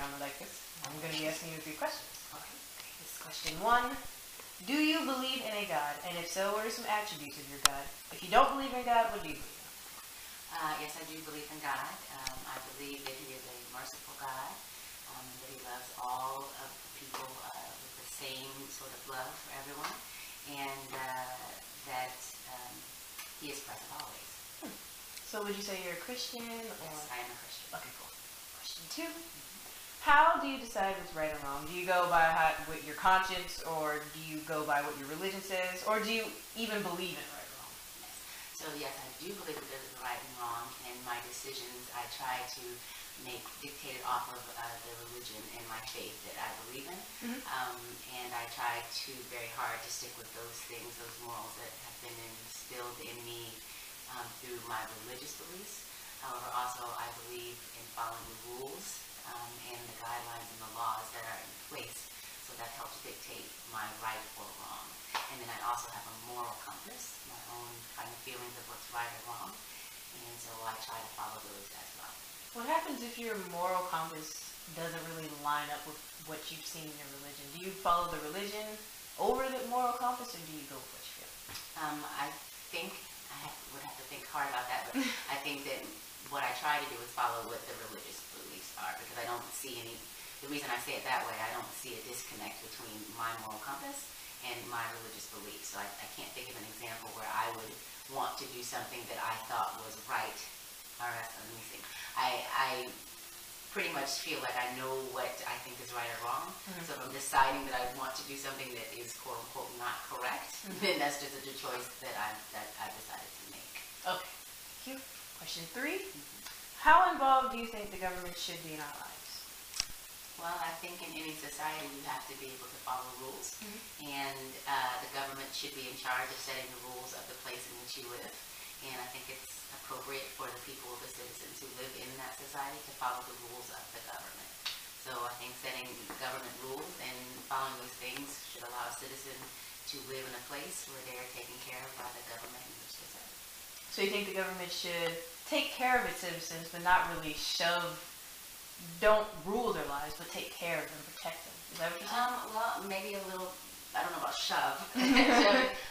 I'm like this. I'm going to be asking you a few questions. Okay. This is question 1. Do you believe in a God? And if so, what are some attributes of your God? If you don't believe in God, what do you believe in? Yes, I do believe in God. I believe that He is a merciful God, that He loves all of the people with the same sort of love for everyone, and that He is present always. So would you say you're a Christian? Or? Yes, I am a Christian. Okay, cool. Question 2. How do you decide what's right or wrong? Do you go by with your conscience, or do you go by what your religion says, or do you even believe in right or wrong? Yes. So yes, I do believe that there's a right and wrong, and my decisions I try to make dictated off of the religion and my faith that I believe in, and I try to very hard to stick with those things, those morals that have been instilled in me through my religious beliefs. However, also I believe in following the rules and the guidelines and the laws that are in place, so that helps dictate my right or wrong. And then I also have a moral compass, my own kind of feelings of what's right or wrong, and so I try to follow those as well. What happens if your moral compass doesn't really line up with what you've seen in your religion? Do you follow the religion over the moral compass, or do you go with what you feel? I think would have to think hard about that, but I think that what I try to do is follow what the religious beliefs are, because I don't see the reason I say it that way, I don't see a disconnect between my moral compass and my religious beliefs. So I can't think of an example where I would want to do something that I thought was right. All right, let me see. I pretty much feel like I know what I think is right or wrong. So if I'm deciding that I want to do something that is quote unquote not correct, then that's just a choice that I've decided to make. Okay. Thank you. Question 3. How involved do you think the government should be in our lives? Well, I think in any society you have to be able to follow rules, and the government should be in charge of setting the rules of the place in which you live. And I think it's appropriate for the people, the citizens who live in that society, to follow the rules of the government. So I think setting government rules and following those things should allow a citizen to live in a place where they are taken care of by the government in which they serve. So you think the government should take care of its citizens, but not really don't rule their lives, but take care of them, protect them? Is that what you're saying? Well, maybe a little, I don't know about shove,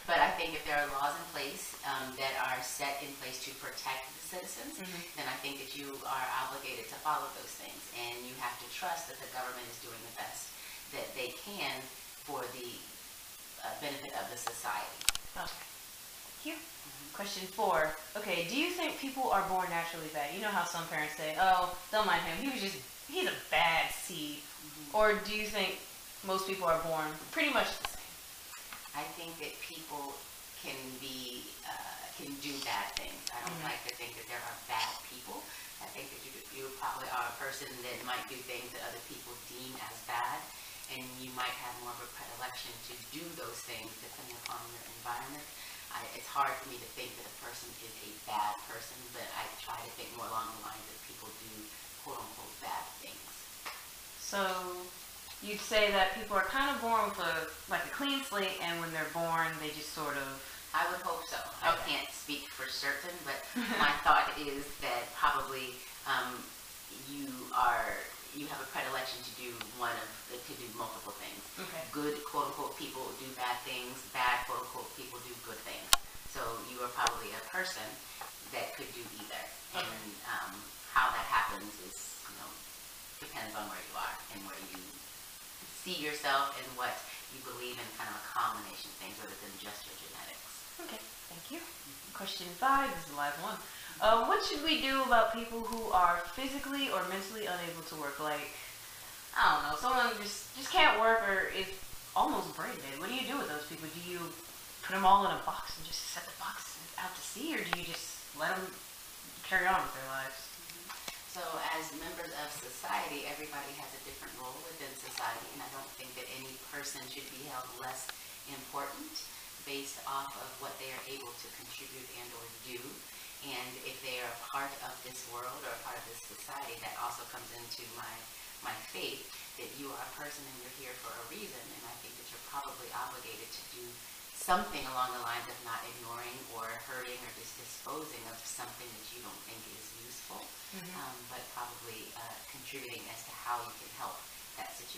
but I think if there are laws in place that are set in place to protect the citizens, then I think that you are obligated to follow those things, and you have to trust that the government is doing the best that they can for the benefit of the society. Okay. Thank you. Question 4. Okay, do you think people are born naturally bad? You know how some parents say, oh, don't mind him, he's a bad seed. Or do you think most people are born pretty much the same? I think that people can do bad things. I don't like to think that there are bad people. I think that you probably are a person that might do things that other people deem as bad, and you might have more of a predilection to do those things depending upon your environment. It's hard for me to think that a person is a bad person, but I try to think more along the lines that people do quote-unquote bad things. So you'd say that people are kind of born with a clean slate, and when they're born, they just sort of... I would hope so. I can't speak for certain, but my thought is that probably you have a predilection to do multiple things. Okay. Good quote-unquote people do bad things. Bad quote-unquote people do good things. So you are probably a person that could do either. Okay. And how that happens is, depends on where you are and where you see yourself and what you believe in, kind of a combination of things rather than just your genetics. Okay, thank you. Question 5 is the last one. What should we do about people who are physically or mentally unable to work? Like, I don't know, someone just can't work or is almost brain dead. What do you do with those people? Do you put them all in a box and just set the box out to sea, or do you just let them carry on with their lives? So as members of society, everybody has a different role within society, and I don't think that any person should be held less important based off of what they are able to contribute and or do. And if they are part of this world or part of this society, that also comes into my faith, that you are a person and you're here for a reason, and I think that you're probably obligated to do something along the lines of not ignoring or hurting or just disposing of something that you don't think is useful, but probably contributing contributing as to how you can help that situation.